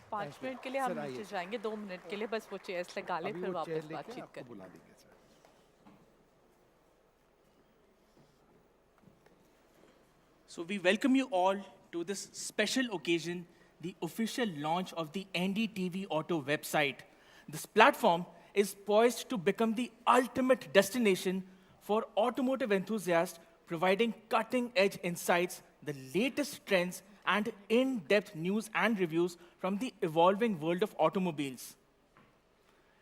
अब 5 मिनट के लिए हम नीचे जाएंगे, 2 मिनट के लिए बस वो चेयर्स लगा ले, फिर वापस बातचीत करेंगे। So we welcome you all to this special occasion, the official launch of the NDTV Auto website. This platform is poised to become the ultimate destination for automotive enthusiasts, providing cutting-edge insights, the latest trends, and in-depth news and reviews from the evolving world of automobiles.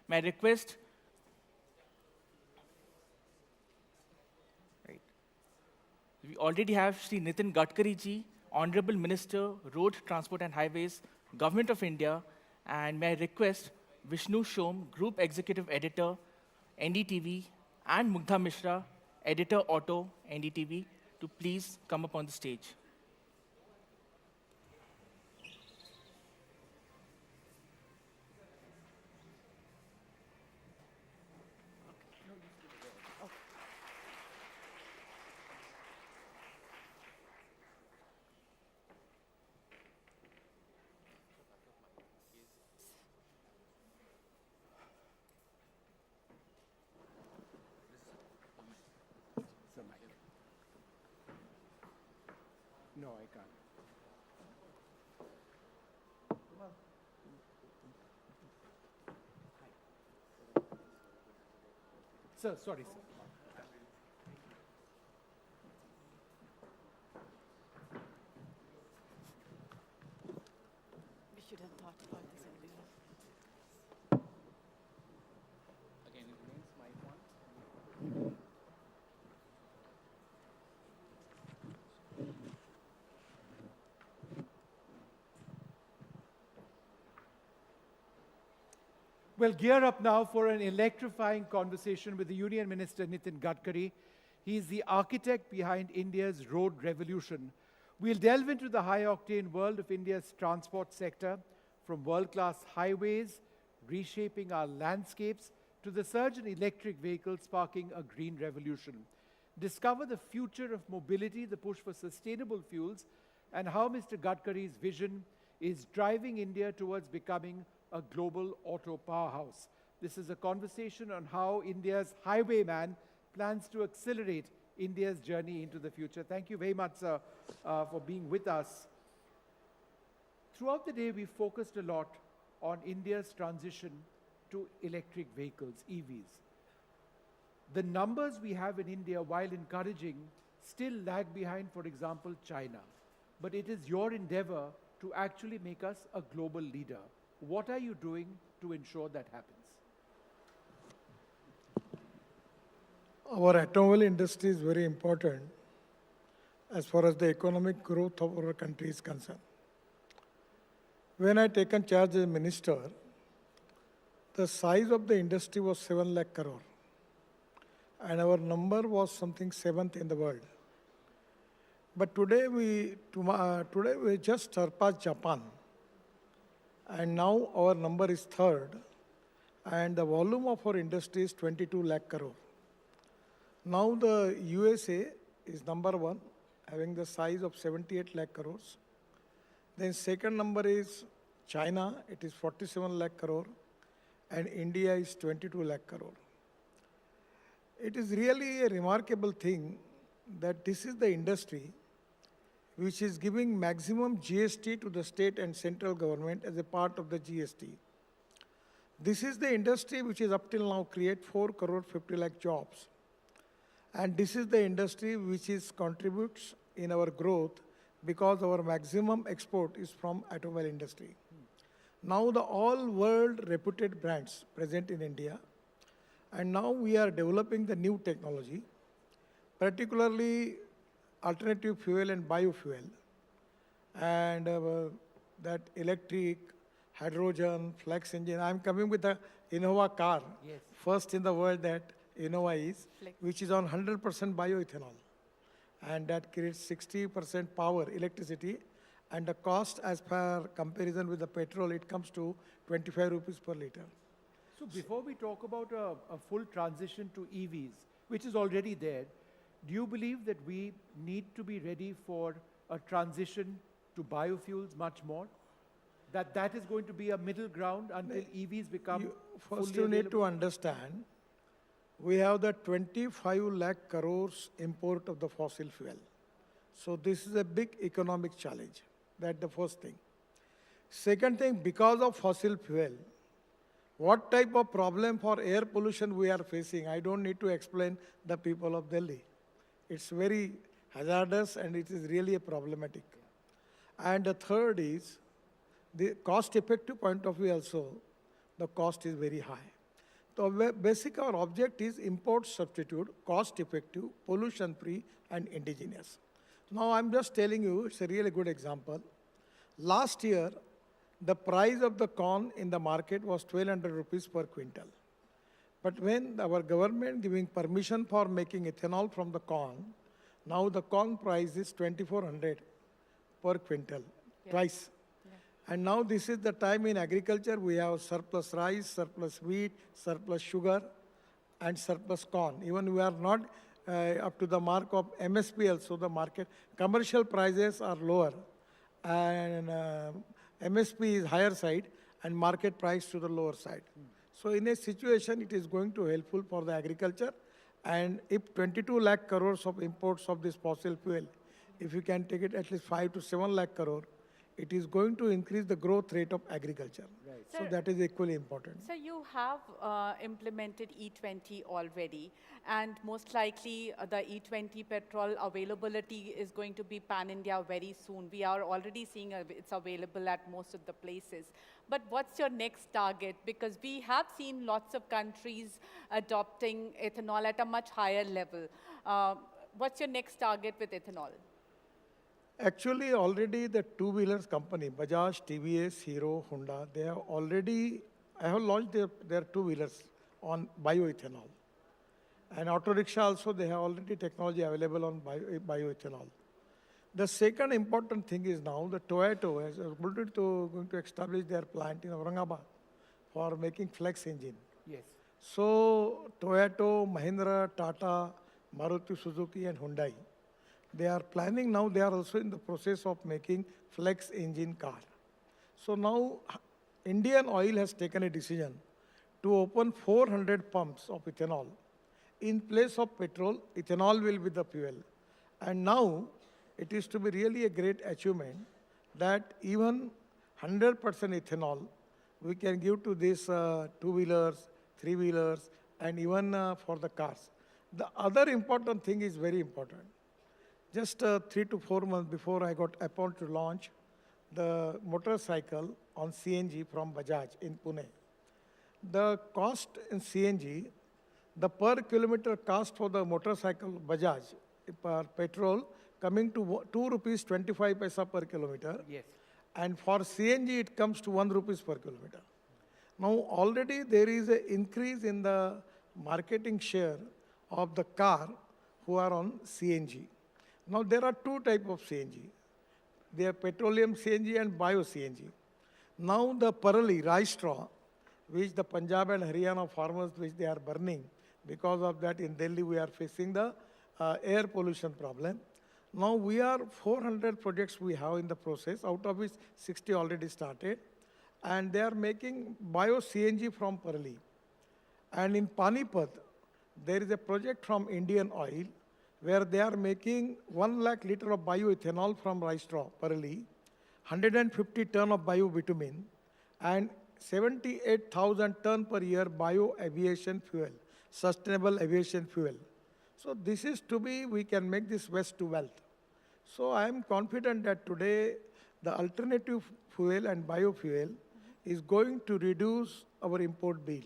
May I request we already have Shri Nitin Gadkari ji, Honorable Minister, Road Transport and Highways, Government of India, and may I request Vishnu Shom, Group Executive Editor, NDTV, and Mugdha Mishra, Editor Auto, NDTV, to please come up on the stage. No, I can't. Sir, sorry, sir. We should have thought about this earlier. Again, it remains my point. Well, gear up now for an electrifying conversation with the Union Minister Nitin Gadkari. He is the architect behind India's road revolution. We'll delve into the high-octane world of India's transport sector, from world-class highways reshaping our landscapes to the surge in electric vehicles sparking a green revolution. Discover the future of mobility, the push for sustainable fuels, and how Mr. Gadkari's vision is driving India towards becoming a global auto powerhouse. This is a conversation on how India's highwayman plans to accelerate India's journey into the future. Thank you very much, sir, for being with us. Throughout the day, we focused a lot on India's transition to electric vehicles, EVs. The numbers we have in India, while encouraging, still lag behind, for example, China. But it is your endeavor to actually make us a global leader. What are you doing to ensure that happens? Our automobile industry is very important as far as the economic growth of our country is concerned. When I taken charge as minister, the size of the industry was 7 lakh crore. And our number was something 7th in the world. But today we just surpassed Japan. And now our number is 3rd. And the volume of our industry is 22 lakh crore. Now the USA is number 1, having the size of 78 lakh crores. Then second number is China, it is 47 lakh crore. And India is 22 lakh crore. It is really a remarkable thing that this is the industry which is giving maximum GST to the state and central government as a part of the GST. This is the industry which is up till now create 4 crore 50 lakh jobs. And this is the industry which is contributes in our growth because our maximum export is from automobile industry. Now the all world reputed brands present in India, and now we are developing the new technology, particularly alternative fuel and biofuel, and that electric, hydrogen, flex engine. I'm coming with the Innova car, Yes. first in the world that Innova is, which is on 100% bioethanol. And that creates 60% power, electricity, and the cost as per comparison with the petrol, it comes to 25 rupees per liter. So before we talk about a full transition to EVs, which is already there, do you believe that we need to be ready for a transition to biofuels much more? That is going to be a middle ground until EVs become First, fully you need to available? understand, we have the 25 lakh crores import of the fossil fuel. So this is a big economic challenge. That's the first thing. Second thing, because of fossil fuel, what type of problem for air pollution we are facing, I don't need to explain the people of Delhi. It's very hazardous and it is really a problematic. And the third is, the cost-effective point of view also, the cost is very high. So basic our object is import substitute, cost-effective, pollution-free, and indigenous. Now I'm just telling you, it's a really good example. Last year, the price of the corn in the market was 1,200 rupees per quintal. But when our government giving permission for making ethanol from the corn, now the corn price is 2,400 per quintal, twice. And now this is the time in agriculture, we have surplus rice, surplus wheat, surplus sugar, and surplus corn. Even we are not up to the mark of MSP also, the market. Commercial prices are lower, and MSP is higher side, and market price to the lower side. So in a situation, it is going to helpful for the agriculture. And if 22 lakh crores of imports of this fossil fuel, if you can take it at least 5 to 7 lakh crore, it is going to increase the growth rate of agriculture. Right. So Sir, that is equally important. So you have implemented E20 already, and most likely the E20 petrol availability is going to be pan-India very soon. We are already seeing it's available at most of the places. But what's your next target? Because we have seen lots of countries adopting ethanol at a much higher level. What's your next target with ethanol? Actually, already the two-wheelers company, Bajaj, TVS, Hero, Honda, they have already, I have launched their two-wheelers on bioethanol. And auto rickshaw also, they have already technology available on bioethanol. The second important thing is now the Toyota is going to establish their plant in Aurangabad for making flex engine. Yes. So Toyota, Mahindra, Tata, Maruti Suzuki, and Hyundai, they are planning now, they are also in the process of making flex engine car. So now Indian Oil has taken a decision to open 400 pumps of ethanol. In place of petrol, ethanol will be the fuel. And now it is to be really a great achievement that even 100% ethanol we can give to these two-wheelers, three-wheelers, and even for the cars. The other important thing is very important. Just 3 to 4 months before I got appointed to launch the motorcycle on CNG from Bajaj in Pune. The cost in CNG, the per kilometer cost for the motorcycle Bajaj, per petrol, coming to 2 rupees 25 paisa per kilometer. Yes. And for CNG, it comes to 1 rupees per kilometer. Now, already there is an increase in the marketing share of the car who are on CNG. Now, there are two types of CNG. They are petroleum CNG and bio CNG. Now, the parali, rice straw, which the Punjab and Haryana farmers, which they are burning, because of that in Delhi we are facing the air pollution problem. Now, we are 400 projects we have in the process, out of which 60 already started. And they are making bio CNG from parali. And in Panipat, there is a project from Indian Oil, where they are making 1 lakh liter of bioethanol from rice straw, parali, 150 ton of biobitumen, and 78,000 ton per year bio-aviation fuel, sustainable aviation fuel. So this is to be, we can make this waste to wealth. So I am confident that today the alternative fuel and biofuel is going to reduce our import bill.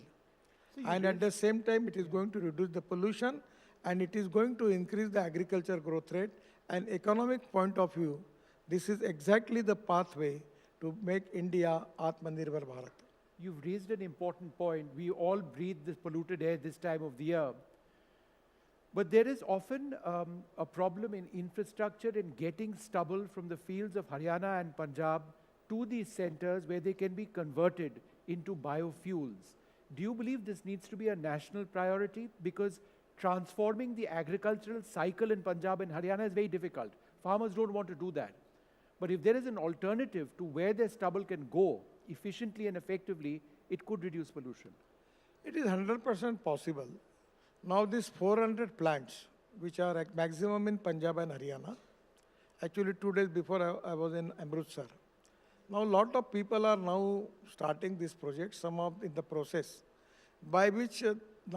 And at the same time, it is going to reduce the pollution, and it is going to increase the agriculture growth rate. And economic point of view, this is exactly the pathway to make India Atmanirbhar Bharat. You've raised an important point. We all breathe this polluted air this time of the year. But there is often a problem in infrastructure in getting stubble from the fields of Haryana and Punjab to these centers where they can be converted into biofuels. Do you believe this needs to be a national priority? Because transforming the agricultural cycle in Punjab and Haryana is very difficult. Farmers don't want to do that. But if there is an alternative to where their stubble can go efficiently and effectively, it could reduce pollution. It is 100% possible. Now these 400 plants, which are at maximum in Punjab and Haryana, actually 2 days before I was in Amritsar. Now a lot of people are now starting this project, some of in the process, by which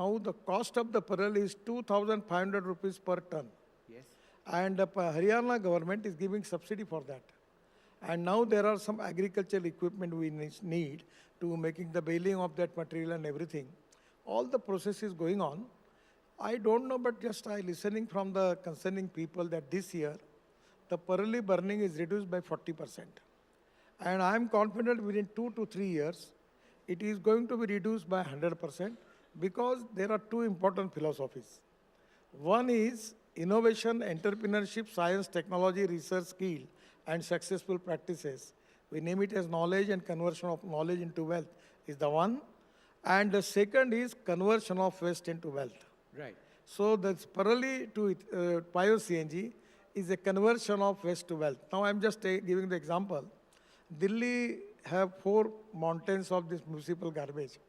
now the cost of the parallel is 2,500 rupees per ton. Yes. And the Haryana government is giving subsidy for that. And now there are some agricultural equipment we need to making the baling of that material and everything. All the process is going on. I don't know, but just I listening from the concerning people that this year, the parallel burning is reduced by 40%. And I am confident within 2 to 3 years, it is going to be reduced by 100% because there are two important philosophies. One is innovation, entrepreneurship, science, technology, research, skill, and successful practices. We name it as knowledge and conversion of knowledge into wealth is the one. And the second is conversion of waste into wealth. Right. So that's parallel to bio-CNG is a conversion of waste to wealth. Now I'm just giving the example. Delhi have 4 mountains of this municipal garbage.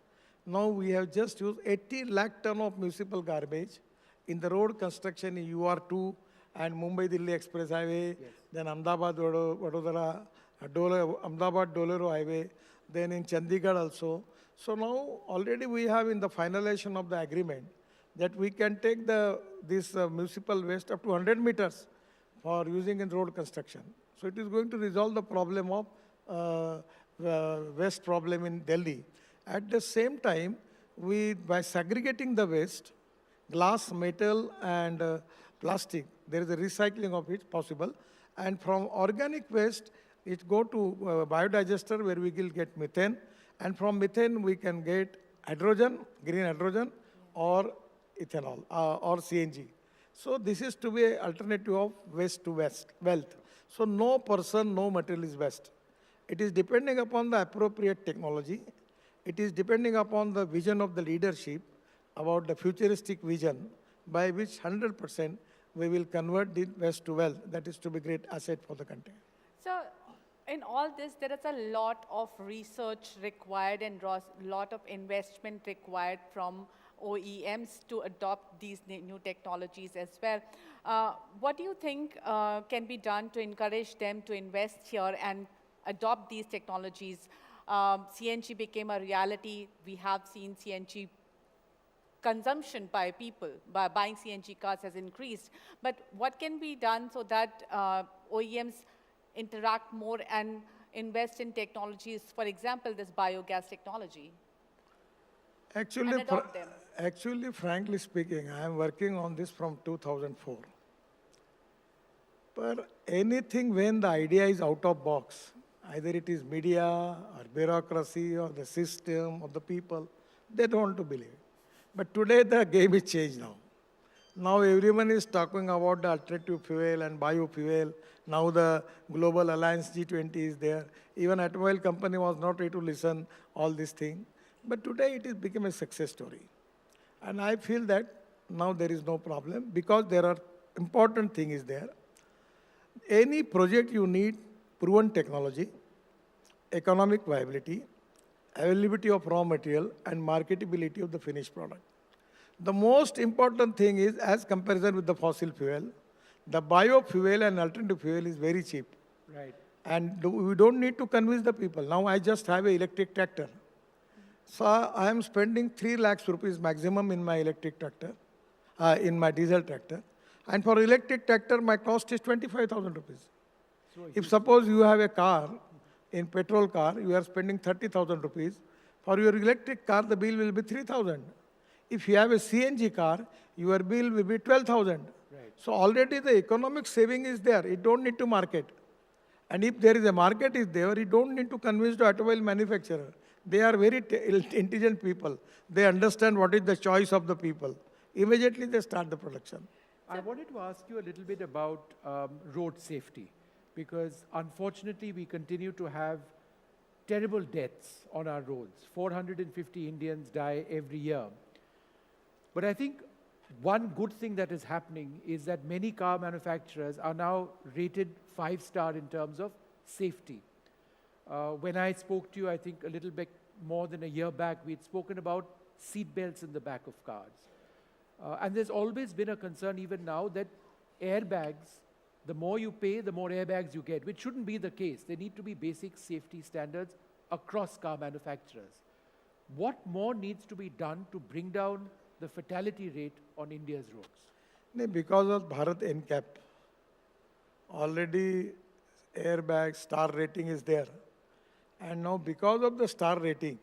Now we have just used 80 lakh ton of municipal garbage in the road construction in UR2 and Mumbai-Delhi Express Highway, Yes. then Ahmedabad-Vadodara, Ahmedabad-Dolero Highway, then in Chandigarh also. So now already we have in the finalization of the agreement that we can take this municipal waste up to 100 meters for using in road construction. So it is going to resolve the problem of waste problem in Delhi. At the same time, by segregating the waste, glass, metal, and plastic, there is a recycling of it possible. And from organic waste, it go to biodigester where we will get methane. And from methane, we can get hydrogen, green hydrogen, or ethanol, or CNG. So this is to be an alternative of waste to wealth. So no person, no material is waste. It is depending upon the appropriate technology. It is depending upon the vision of the leadership about the futuristic vision by which 100% we will convert the waste to wealth. That is to be great asset for the country. So in all this, there is a lot of research required and lot of investment required from OEMs to adopt these new technologies as well. What do you think can be done to encourage them to invest here and adopt these technologies? CNG became a reality. We have seen CNG consumption by people, by buying CNG cars has increased. But what can be done so that OEMs interact more and invest in technologies, for example, this biogas technology? Actually, adopt them. actually, frankly speaking, I am working on this from 2004. But anything when the idea is out of box, either it is media or bureaucracy or the system or the people, they don't want to believe it. But today the game is changed now. Now everyone is talking about the alternative fuel and biofuel. Now the Global Alliance G20 is there. Even automobile company was not ready to listen all these things. But today it has become a success story. And I feel that now there is no problem because there are important thing is there. Any project you need proven technology, economic viability, availability of raw material, and marketability of the finished product. The most important thing is, as comparison with the fossil fuel, the biofuel and alternative fuel is very cheap. Right. And we don't need to convince the people. Now I just have an electric tractor. So I am spending 3 lakhs rupees maximum in my electric tractor, in my diesel tractor. And for electric tractor, my cost is 25,000 rupees. If suppose you have a car, in petrol car, you are spending 30,000 rupees. For your electric car, the bill will be 3,000. If you have a CNG car, your bill will be 12,000. Right. So already the economic saving is there. You don't need to market. And if there is a market is there, you don't need to convince the automobile manufacturer. They are very intelligent people. They understand what is the choice of the people. Immediately they start the production. I wanted to ask you a little bit about road safety, because unfortunately we continue to have terrible deaths on our roads. 450 Indians die every year. But I think one good thing that is happening is that many car manufacturers are now rated 5-star in terms of safety. When I spoke to you, I think a little bit more than a year back, we had spoken about seat belts in the back of cars. And there's always been a concern, even now, that airbags, the more you pay, the more airbags you get, which shouldn't be the case. There need to be basic safety standards across car manufacturers. What more needs to be done to bring down the fatality rate on India's roads? Because of Bharat NCAP, already airbag star rating is there. And now because of the star rating,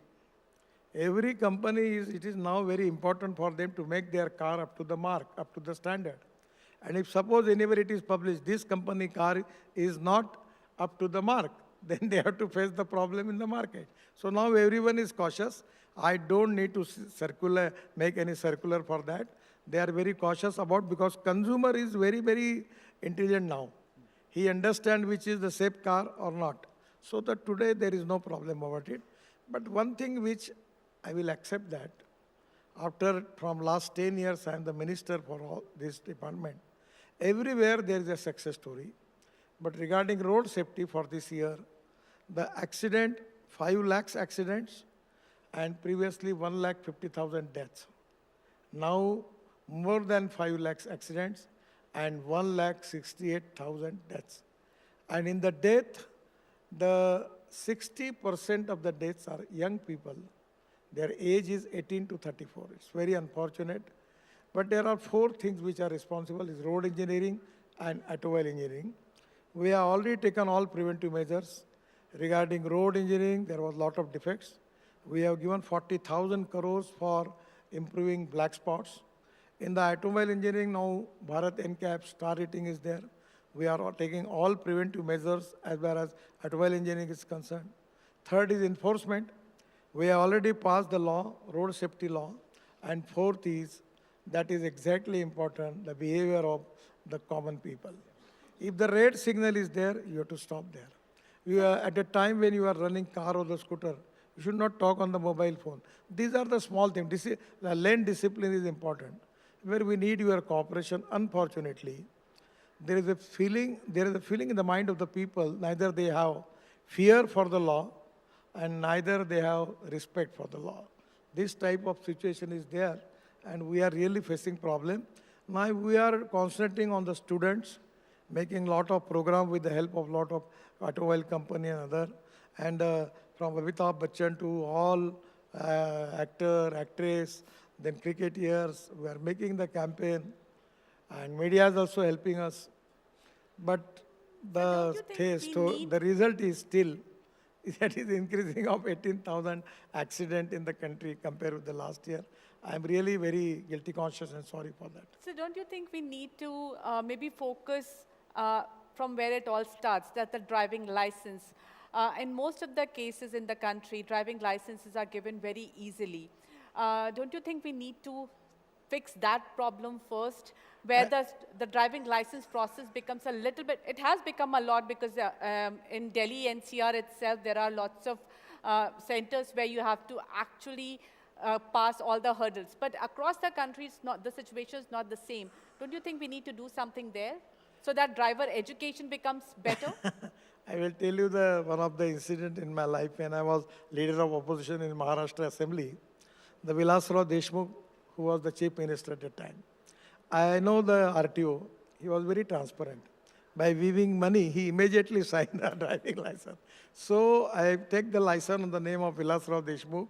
every company it is now very important for them to make their car up to the mark, up to the standard. And if suppose anywhere it is published, this company car is not up to the mark, then they have to face the problem in the market. So now everyone is cautious. I don't need to make any circular for that. They are very cautious about, because consumer is very, very intelligent now. He understands which is the safe car or not. So that today there is no problem about it. But one thing which I will accept that, from last 10 years I am the minister for all this department. Everywhere there is a success story. But regarding road safety for this year, the accident, 5 lakhs accidents, and previously 1,50,000 deaths. Now more than 5 lakhs accidents and 1,68,000 deaths. And in the death, the 60% of the deaths are young people. Their age is 18 to 34. It's very unfortunate. But there are 4 things which are responsible: is road engineering and automobile engineering. We have already taken all preventive measures. Regarding road engineering, there was a lot of defects. We have given 40,000 crores for improving black spots. In the automobile engineering now, Bharat NCAP star rating is there. We are taking all preventive measures as far as automobile engineering is concerned. Third is enforcement. We have already passed the law, road safety law. And fourth is, that is exactly important, the behavior of the common people. If the red signal is there, you have to stop there. You are, at a time when you are running car or the scooter, you should not talk on the mobile phone. These are the small things. The lane discipline is important, where we need your cooperation. Unfortunately, there is a feeling in the mind of the people, neither they have fear for the law and neither they have respect for the law. This type of situation is there, and we are really facing problem. Now we are concentrating on the students, making lot of program with the help of lot of automobile company and other, and from Amitabh Bachchan to all actor, actress, then cricketers, we are making the campaign, and media is also helping us. But the result is still, that is increasing of 18,000 accident in the country compared with the last year. I'm really very guilty conscious and sorry for that. So don't you think we need to maybe focus from where it all starts, that the driving license? In most of the cases in the country, driving licenses are given very easily. Don't you think we need to fix that problem first, where the driving license process becomes a little bit, it has become a lot, because in Delhi NCR itself, there are lots of centers where you have to actually pass all the hurdles. But across the country, the situation is not the same. Don't you think we need to do something there so that driver education becomes better? I will tell you one of the incident in my life when I was leader of opposition in Maharashtra Assembly. The Vilasrao Deshmukh, who was the chief minister at the time. I know the RTO, he was very transparent. By weaving money, he immediately signed the driving license. So I take the license on the name of Vilasrao Deshmukh,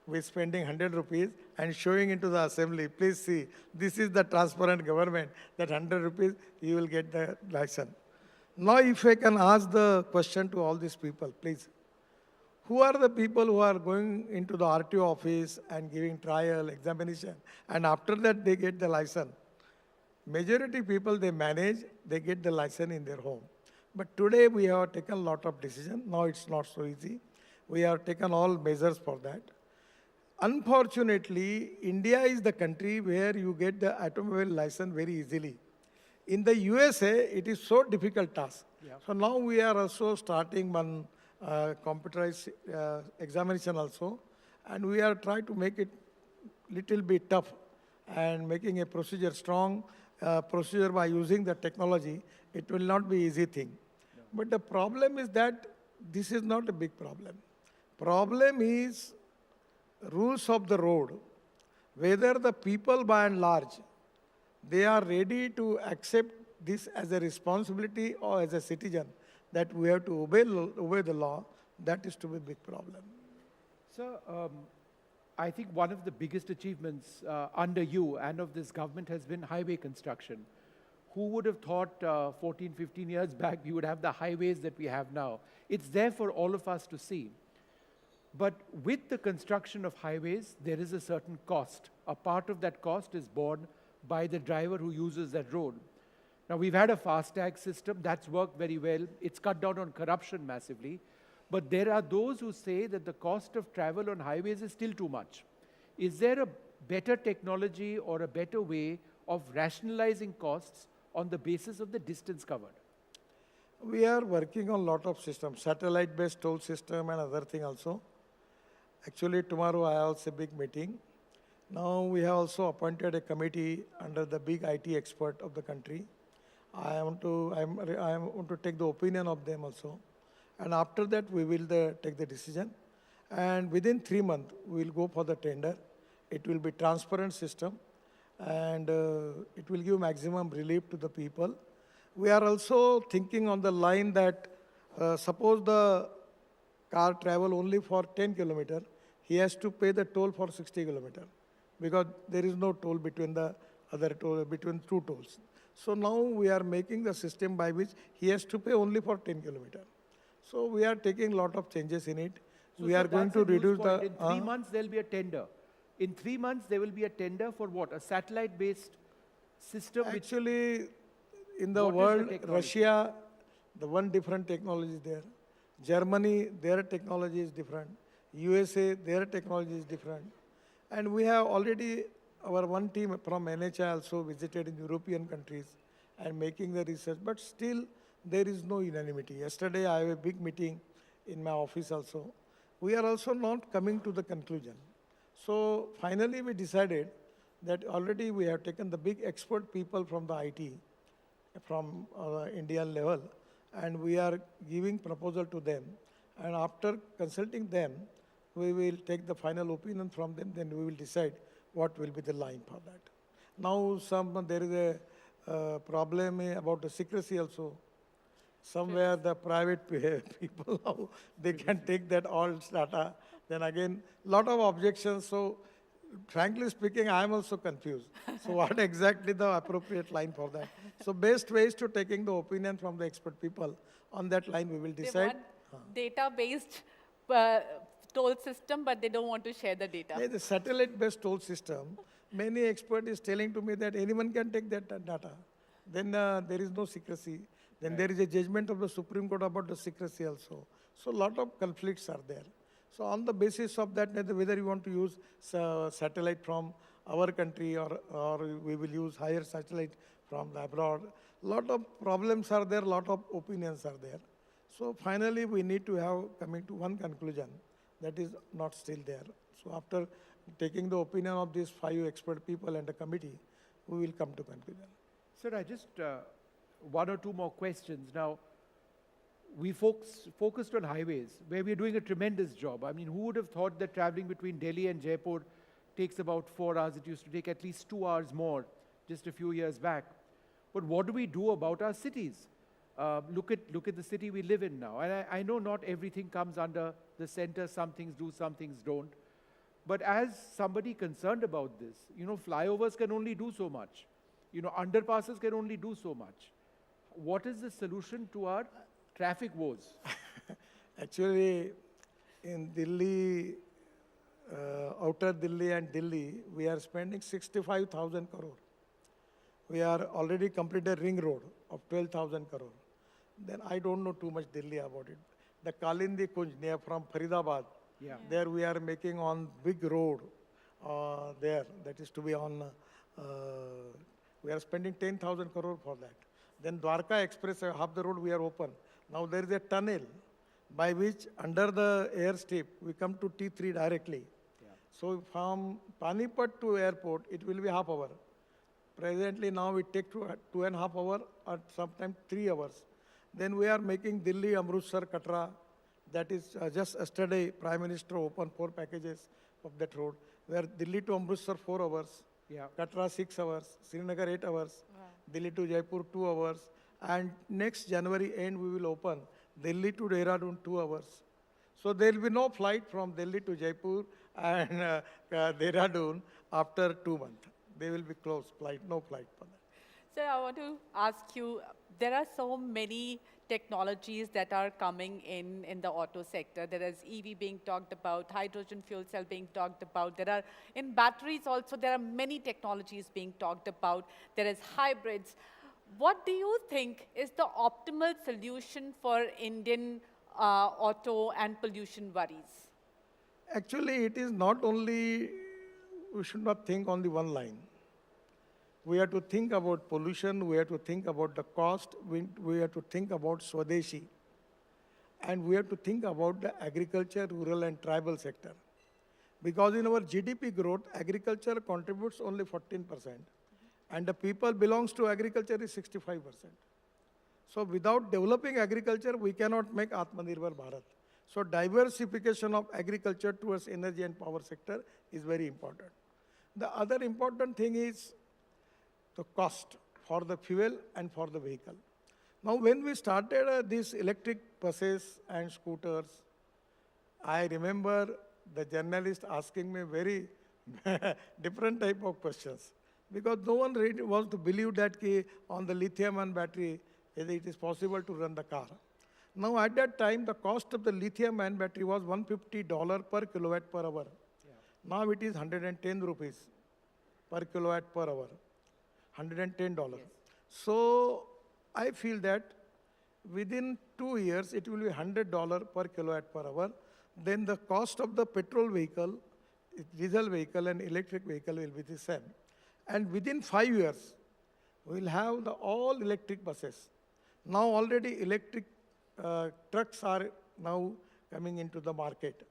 with spending 100 rupees and showing into the assembly. Please see, this is the transparent government, that 100 rupees, you will get the license. Now if I can ask the question to all these people, please. Who are the people who are going into the RTO office and giving trial, examination, and after that they get the license? Majority people, they manage, they get the license in their home. But today we have taken a lot of decisions. Now it's not so easy. We have taken all measures for that. Unfortunately, India is the country where you get the automobile license very easily. In the USA, it is so difficult task. Yeah. So now we are also starting one computerized examination also, and we are trying to make it little bit tough and making a procedure strong. Procedure by using the technology, it will not be easy thing. Yeah. But the problem is that this is not a big problem. Problem is rules of the road. Whether the people by and large, they are ready to accept this as a responsibility or as a citizen, that we have to obey the law, that is to be a big problem. Sir, I think one of the biggest achievements under you and of this government has been highway construction. Who would have thought 14, 15 years back we would have the highways that we have now? It's there for all of us to see. But with the construction of highways, there is a certain cost. A part of that cost is borne by the driver who uses that road. Now, we've had a FASTag system. That's worked very well. It's cut down on corruption massively. But there are those who say that the cost of travel on highways is still too much. Is there a better technology or a better way of rationalizing costs on the basis of the distance covered? We are working on a lot of systems, satellite-based toll system and other thing also. Actually, tomorrow I have also a big meeting. Now we have also appointed a committee under the big IT expert of the country. I want to take the opinion of them also. And after that, we will take the decision. And within 3 months, we will go for the tender. It will be transparent system, and it will give maximum relief to the people. We are also thinking on the line that suppose the car travel only for 10 kilometers, he has to pay the toll for 60 kilometers, because there is no toll between the other toll, between two tolls. So now we are making the system by which he has to pay only for 10 kilometers. So we are taking a lot of changes in it. We are going to reduce the... In 3 months, there will be a tender. In 3 months, there will be a tender for what? A satellite-based system? Actually, in the What is the world, technology? Russia, the one different technology is there. Germany, their technology is different. USA, their technology is different. And we have already, our one team from NHI also visited in European countries and making the research, but still there is no unanimity. Yesterday I have a big meeting in my office also. We are also not coming to the conclusion. So finally we decided that already we have taken the big expert people from the IT, from Indian level, and we are giving proposal to them. And after consulting them, we will take the final opinion from them, then we will decide what will be the line for that. Now there is a problem about the secrecy also. Somewhere the private people, how they can take that all data. Then again, lot of objections. So frankly speaking, I am also confused. So what exactly the appropriate line for that? So best ways to taking the opinion from the expert people. On that line, we will They decide. want data-based toll system, but they don't want to share the data. The satellite-based toll system, many experts is telling to me that anyone can take that data. Then there is no secrecy. Then there is a judgment of the Supreme Court about the secrecy also. So a lot of conflicts are there. So on the basis of that, whether you want to use satellite from our country or we will use higher satellite from the abroad, lot of problems are there, lot of opinions are there. So finally, we need to have coming to one conclusion that is not still there. So after taking the opinion of these 5 expert people and the committee, we will come to conclusion. Sir, I just, 1 or 2 more questions. Now, we focused on highways, where we're doing a tremendous job. I mean, who would have thought that traveling between Delhi and Jaipur takes about 4 hours? It used to take at least 2 hours more just a few years back. But what do we do about our cities? Look at the city we live in now. And I know not everything comes under the center. Some things do, some things don't. But as somebody concerned about this, flyovers can only do so much. Underpasses can only do so much. What is the solution to our traffic woes? Actually, in Delhi, outer Delhi and Delhi, we are spending 65,000 crore. We are already completed ring road of 12,000 crore. Then I don't know too much Delhi about it. The Kalindi Kunj near from Faridabad, there we are making on big road there. That is to be on, we are spending 10,000 crore for that. Then Dwarka Express, half the road we are open. Now there is a tunnel by which under the airstrip we come to T3 directly. Yeah. So from Panipat to airport, it will be half hour. Presently now it takes 2.5 hours or sometimes 3 hours. Then we are making Delhi, Amritsar, Katra. That is just yesterday, Prime Minister opened 4 packages of that road, where Delhi to Amritsar 4 hours, Yeah. Katra 6 hours, Srinagar 8 hours, Delhi to Jaipur 2 hours, and next January end we will open Delhi to Dehradun 2 hours. So there will be no flight from Delhi to Jaipur and Dehradun after 2 months. They will be closed, flight, no flight for that. Sir, I want to ask you, there are so many technologies that are coming in the auto sector. There is EV being talked about, hydrogen fuel cell being talked about. There are, in batteries also, there are many technologies being talked about. There is hybrids. What do you think is the optimal solution for Indian auto and pollution worries? Actually, it is not only, we should not think on the one line. We have to think about pollution, we have to think about the cost, we have to think about Swadeshi, and we have to think about the agriculture, rural and tribal sector. Because in our GDP growth, agriculture contributes only 14%, and the people belongs to agriculture is 65%. So without developing agriculture, we cannot make Atmanirbhar Bharat. So diversification of agriculture towards energy and power sector is very important. The other important thing is the cost for the fuel and for the vehicle. Now, when we started these electric buses and scooters, I remember the journalist asking me very different type of questions, because no one really wants to believe that on the lithium-ion battery, it is possible to run the car. Now, at that time, the cost of the lithium-ion battery was $150 per kilowatt per hour. Yeah. Now it is 110 rupees per kilowatt per hour. $110. Yes. So I feel that within 2 years, it will be $100 per kilowatt per hour. Then the cost of the petrol vehicle, diesel vehicle and electric vehicle will be the same. And within 5 years, we will have the all electric buses. Now already electric trucks are now coming into the market.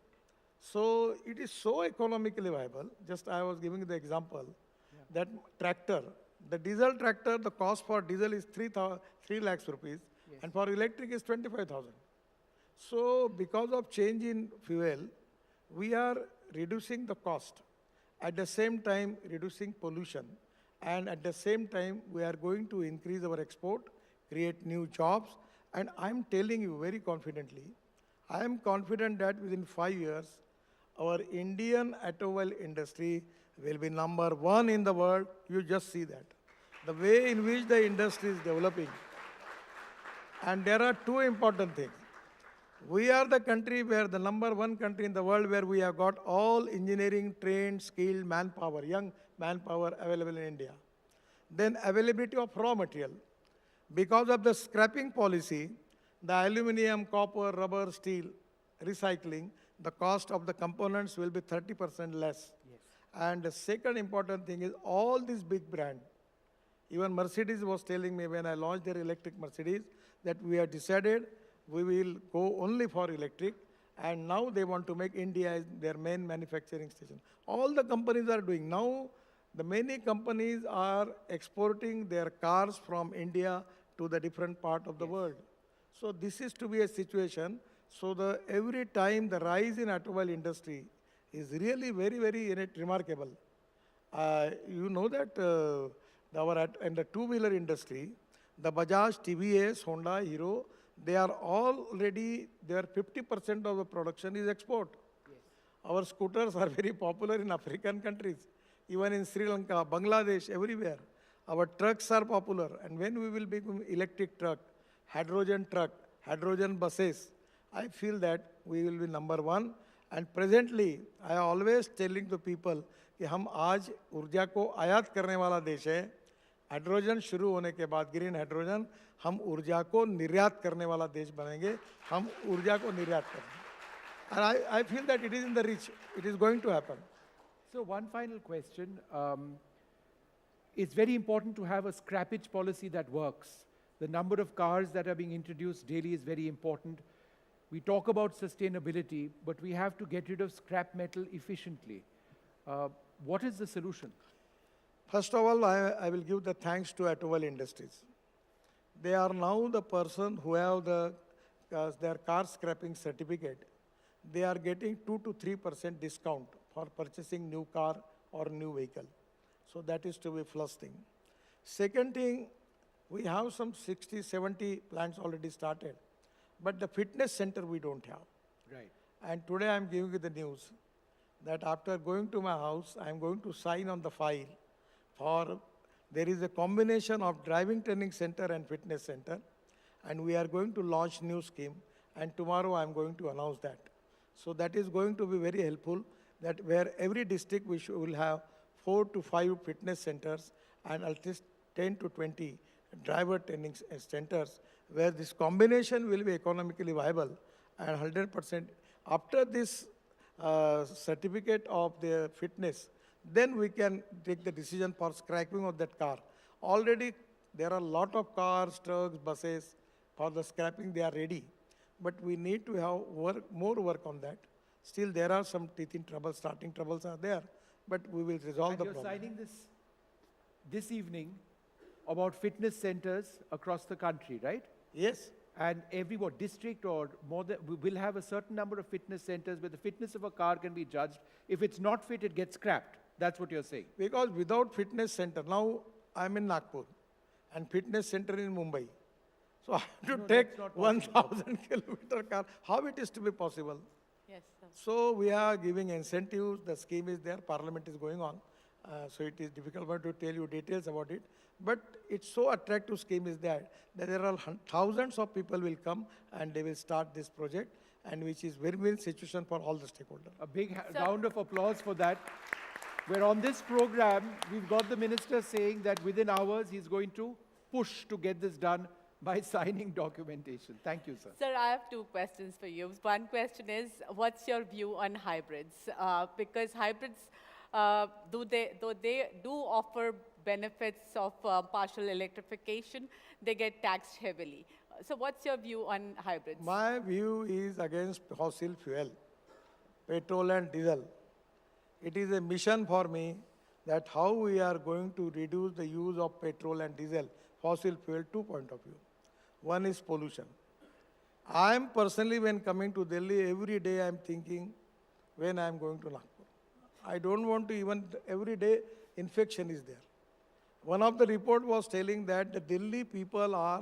So it is so economically viable. Just I was giving the example that tractor, the diesel tractor, the cost for diesel is 3 lakhs rupees, yes, and for electric is 25,000. So because of change in fuel, we are reducing the cost, at the same time reducing pollution, and at the same time we are going to increase our export, create new jobs, and I'm telling you very confidently, I am confident that within 5 years, our Indian automobile industry will be #1 in the world. You just see that. The way in which the industry is developing. And there are 2 important things. We are the country where the #1 country in the world where we have got all engineering, trained, skilled manpower, young manpower available in India. Then availability of raw material. Because of the scrapping policy, the aluminum, copper, rubber, steel, recycling, the cost of the components will be 30% less. Yes. And the second important thing is all these big brands, even Mercedes was telling me when I launched their electric Mercedes that we have decided we will go only for electric, and now they want to make India as their main manufacturing station. All the companies are doing. Now, the many companies are exporting their cars from India to the different part of the world. So this is to be a situation. So every time the rise in automobile industry is really very, very remarkable. You know that in the two-wheeler industry, the Bajaj, TVS, Honda, Hero, they are already, their 50% of the production is export. Yes. Our scooters are very popular in African countries, even in Sri Lanka, Bangladesh, everywhere. Our trucks are popular, and when we will become electric truck, hydrogen buses, I feel that we will be #1. And presently, I am always telling the people कि हम आज ऊर्जा को आयात करने वाला देश है. हाइड्रोजन शुरू होने के बाद ग्रीन हाइड्रोजन हम ऊर्जा को निर्यात करने वाला देश बनेंगे. हम ऊर्जा को निर्यात करेंगे. And I feel that it is in the reach. It is going to happen. So one final question. It's very important to have a scrappage policy that works. The number of cars that are being introduced daily is very important. We talk about sustainability, but we have to get rid of scrap metal efficiently. What is the solution? First of all, I will give the thanks to automobile industries. They are now the person who have their car scrapping certificate. They are getting 2 to 3% discount for purchasing new car or new vehicle. So that is to be first thing. Second thing, we have some 60, 70 plants already started, but the fitness center we don't have. Right. And today I'm giving you the news that after going to my house, I'm going to sign on the file for, there is a combination of driving training center and fitness center, and we are going to launch new scheme, and tomorrow I'm going to announce that. So that is going to be very helpful, that where every district will have 4 to 5 fitness centers and at least 10 to 20 driver training centers, where this combination will be economically viable and 100%. After this certificate of the fitness, then we can take the decision for scrapping of that car. Already there are a lot of cars, trucks, buses for the scrapping, they are ready. But we need to have more work on that. Still there are some teething troubles, starting troubles are there, but we will resolve And the you're problem. signing this evening about fitness centers across the country, right? Yes. And every district or more than, we will have a certain number of fitness centers where the fitness of a car can be judged. If it's not fit, it gets scrapped. That's what you're saying. Because without fitness center, now I'm in Nagpur and fitness center in Mumbai. So I have to No, take that's not 1,000 kilometer car. How it is to be possible? Yes, sir. So we are giving incentives. The scheme is there. Parliament is going on. So it is difficult for me to tell you details about it. But it's so attractive scheme is that there are thousands of people will come and they will start this project, and which is win-win situation for all the stakeholders. A big Sir. round of applause for that. Where on this program, we've got the minister saying that within hours, he's going to push to get this done by signing documentation. Thank you, sir. Sir, I have 2 questions for you. One question is, what's your view on hybrids? Because hybrids, though they do offer benefits of partial electrification, they get taxed heavily. So what's your view on hybrids? My view is against fossil fuel, petrol and diesel. It is a mission for me that how we are going to reduce the use of petrol and diesel, fossil fuel, 2 point of view. One is pollution. I am personally, when coming to Delhi, every day I am thinking when I am going to Nagpur. I don't want to even, every day infection is there. One of the report was telling that the Delhi people are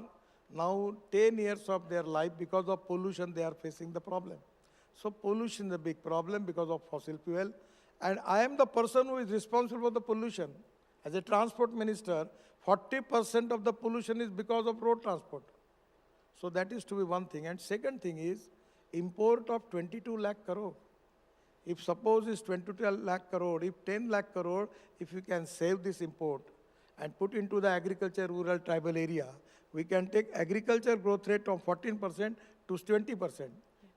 now 10 years of their life because of pollution, they are facing the problem. So pollution is a big problem because of fossil fuel. And I am the person who is responsible for the pollution. As a transport minister, 40% of the pollution is because of road transport. So that is to be one thing. And second thing is import of 22 lakh crore. If suppose it's 22 lakh crore, if 10 lakh crore, if you can save this import and put into the agriculture, rural, tribal area, we can take agriculture growth rate from 14% to 20%.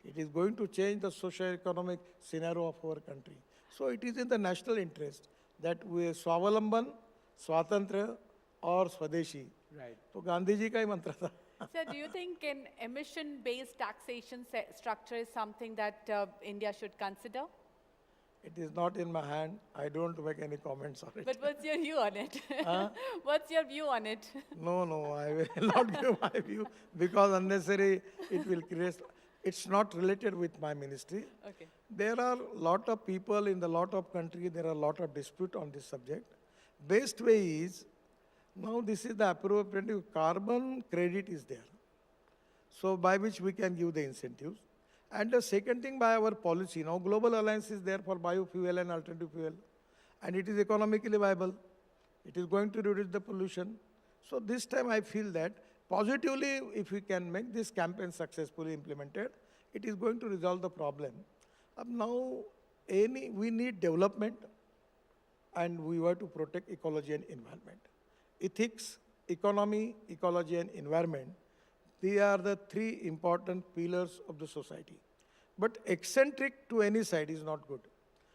It is going to change the socio-economic scenario of our country. So it is in the national interest that we Swavalamban, Swatantra or Swadeshi. Right. तो गांधी जी का ही मंत्र था. Sir, do you think an emission-based taxation structure is something that India should consider? It is not in my hand. I don't make any comments on it. But what's your view on it? What's your view on it? No, I will not give my view because unnecessary it will create. It's not related with my ministry. Okay. There are a lot of people in the lot of country, there are a lot of dispute on this subject. Best way is, now this is the appropriate carbon credit is there. So by which we can give the incentives. And the second thing by our policy, now global alliance is there for biofuel and alternative fuel. And it is economically viable. It is going to reduce the pollution. So this time I feel that positively, if we can make this campaign successfully implemented, it is going to resolve the problem. Now, we need development and we have to protect ecology and environment. Ethics, economy, ecology and environment, they are the 3 important pillars of the society. But eccentric to any side is not good.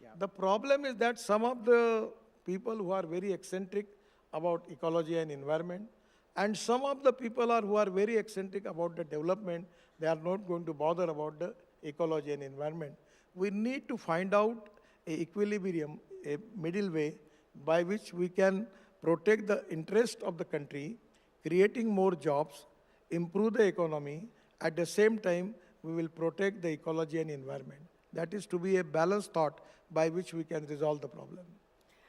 Yeah. The problem is that some of the people who are very eccentric about ecology and environment, and some of the people who are very eccentric about the development, they are not going to bother about the ecology and environment. We need to find out an equilibrium, a middle way by which we can protect the interest of the country, creating more jobs improve the economy. At the same time, we will protect the ecology and environment. That is to be a balanced thought by which we can resolve the problem.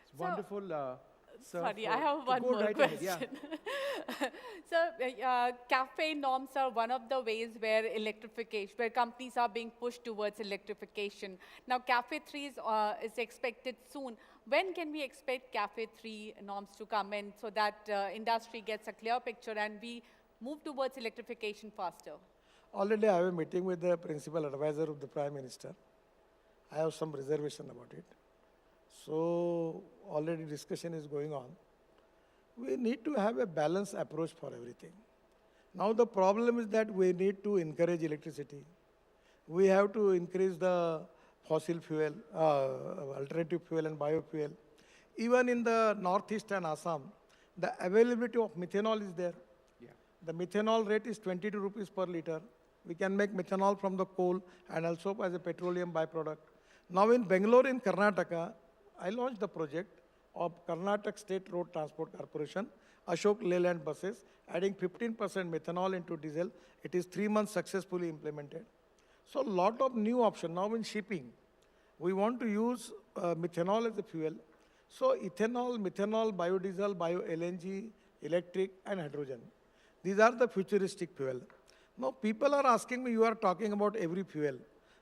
It's wonderful, sir. Sorry, I have one go more right question. ahead, yeah. So, cafe norms are one of the ways where electrification, where companies are being pushed towards electrification. Now, Cafe 3 is expected soon. When can we expect Cafe 3 norms to come in so that industry gets a clear picture and we move towards electrification faster? Already I have a meeting with the principal advisor of the Prime Minister. I have some reservation about it. So already discussion is going on. We need to have a balanced approach for everything. Now the problem is that we need to encourage electricity. We have to increase the fossil fuel, alternative fuel and biofuel. Even in the northeast and Assam, the availability of methanol is there. Yeah. The methanol rate is 22 rupees per liter. We can make methanol from the coal and also as a petroleum byproduct. Now in Bangalore, in Karnataka, I launched the project of Karnataka State Road Transport Corporation, Ashok Leyland buses, adding 15% methanol into diesel. It is 3 months successfully implemented. So a lot of new options. Now in shipping, we want to use methanol as a fuel. So ethanol, methanol, biodiesel, bio-LNG, electric and hydrogen. These are the futuristic fuel. Now people are asking me, you are talking about every fuel.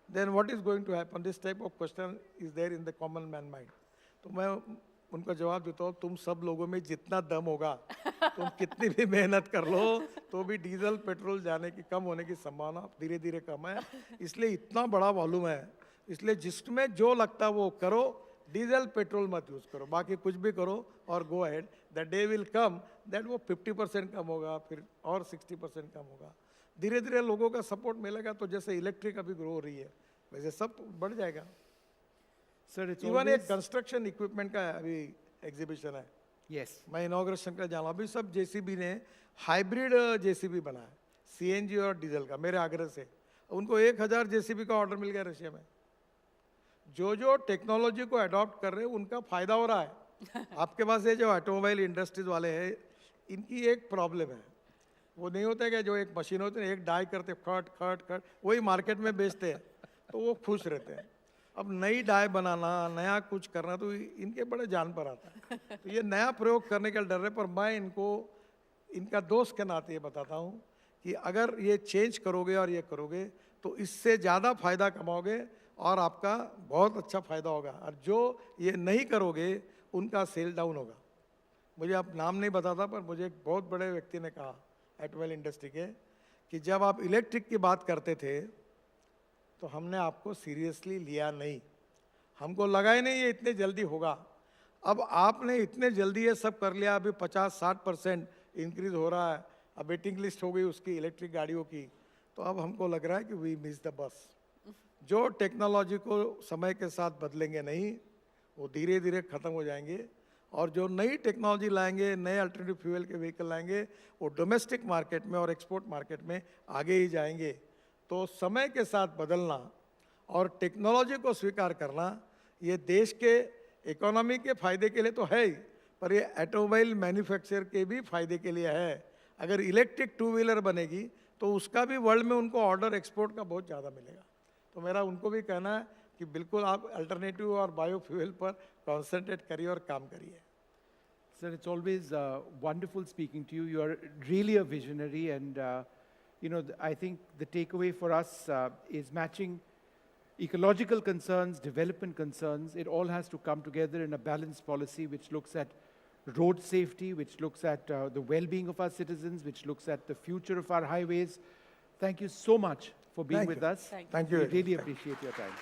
Then what is going to happen? This type of question is there in the common man mind. तो मैं उनका जवाब देता हूँ, तुम सब लोगों में जितना दम होगा, तुम कितनी भी मेहनत कर लो, तो भी डीजल पेट्रोल जाने की कम होने की संभावना धीरे धीरे कम है. इसलिए इतना बड़ा वॉल्यूम है. इसलिए जिसमें जो लगता है वो करो, डीजल पेट्रोल मत यूज करो, बाकी कुछ भी करो और go ahead. The day will come that वो 50% कम होगा, फिर और 60% कम होगा. धीरे धीरे लोगों का सपोर्ट मिलेगा तो जैसे इलेक्ट्रिक अभी ग्रो हो रही है वैसे सब बढ़ जाएगा. Sir, it's इवन always... एक कंस्ट्रक्शन इक्विपमेंट का अभी एग्जीबिशन है. Yes. मैं इनॉग्रेशन का जाना. अभी सब जेसीबी ने हाइब्रिड जेसीबी बनाया, सीएनजी और डीजल का, मेरे आग्रह से. उनको 1000 जेसीबी का ऑर्डर मिल गया रशिया में. जो टेक्नोलॉजी को अडॉप्ट कर रहे हैं उनका फायदा हो रहा है. आपके पास ये जो ऑटोमोबाइल इंडस्ट्रीज वाले हैं, इनकी एक प्रॉब्लम है. वो नहीं होता है कि जो एक मशीन होती है, एक डाई करते खट खट खट, वही मार्केट में बेचते हैं तो वो खुश रहते हैं. अब नई डाई बनाना, नया कुछ करना तो इनके बड़े जान पर आता है. तो ये नया प्रयोग करने का डर है. पर मैं इनको इनका दोस्त के नाते ये बताता हूँ कि अगर ये चेंज करोगे और ये करोगे तो इससे ज़्यादा फायदा कमाओगे और आपका बहुत अच्छा फायदा होगा. और जो ये नहीं करोगे उनका सेल डाउन होगा. मुझे आप नाम नहीं बताता, पर मुझे एक बहुत बड़े व्यक्ति ने कहा ऑटोमोबाइल इंडस्ट्री के कि जब आप इलेक्ट्रिक की बात करते थे तो हमने आपको सीरियसली लिया नहीं. हमको लगा ही नहीं ये इतने जल्दी होगा. अब आपने इतने जल्दी ये सब कर लिया. अभी 50-60% इंक्रीज हो रहा है. अब वेटिंग लिस्ट हो गई उसकी इलेक्ट्रिक गाड़ियों की. तो अब हमको लग रहा है कि वी मिस द बस. जो टेक्नोलॉजी को समय के साथ बदलेंगे नहीं, वो धीरे धीरे ख़त्म हो जाएंगे. और जो नई टेक्नोलॉजी लाएंगे, नए अल्टरनेटिव फ्यूल के व्हीकल लाएंगे, वो डोमेस्टिक मार्केट में और एक्सपोर्ट मार्केट में आगे ही जाएंगे. तो समय के साथ बदलना और टेक्नोलॉजी को स्वीकार करना ये देश के इकोनॉमी के फायदे के लिए तो है ही, पर ये ऑटोमोबाइल मैन्युफैक्चर के भी फायदे के लिए है. अगर इलेक्ट्रिक 2 व्हीलर बनेगी तो उसका भी वर्ल्ड में उनको ऑर्डर एक्सपोर्ट का बहुत ज़्यादा मिलेगा. तो मेरा उनको भी कहना है कि बिल्कुल आप अल्टरनेटिव और बायोफ्यूल पर कॉन्सेंट्रेट करिए और काम करिए. Sir, it's always wonderful speaking to you. You are really a visionary, and I think the takeaway for us is matching ecological concerns, development concerns. It all has to come together in a balanced policy which looks at road safety, which looks at the well-being of our citizens, which looks at the future of our highways. Thank you so much for being with us. Thank you. We really appreciate your time.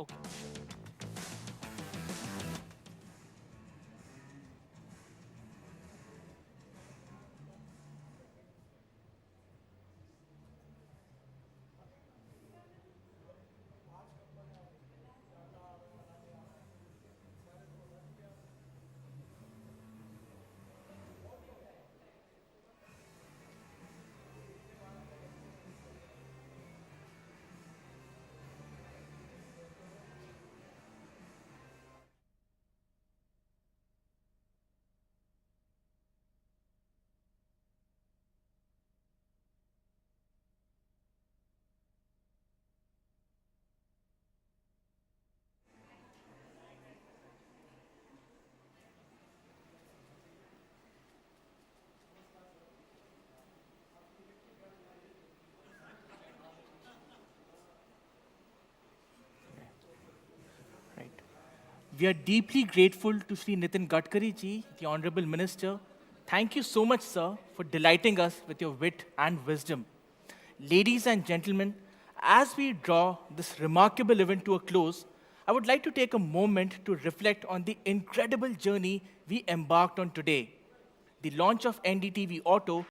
Okay. we are deeply grateful to Shri Nitin Gadkari ji, the Honorable Minister. Thank you so much, sir, for delighting us with your wit and wisdom. Ladies and gentlemen, as we draw this remarkable event to a close, I would like to take a moment to reflect on the incredible journey we embarked on today. The launch of NDTV Auto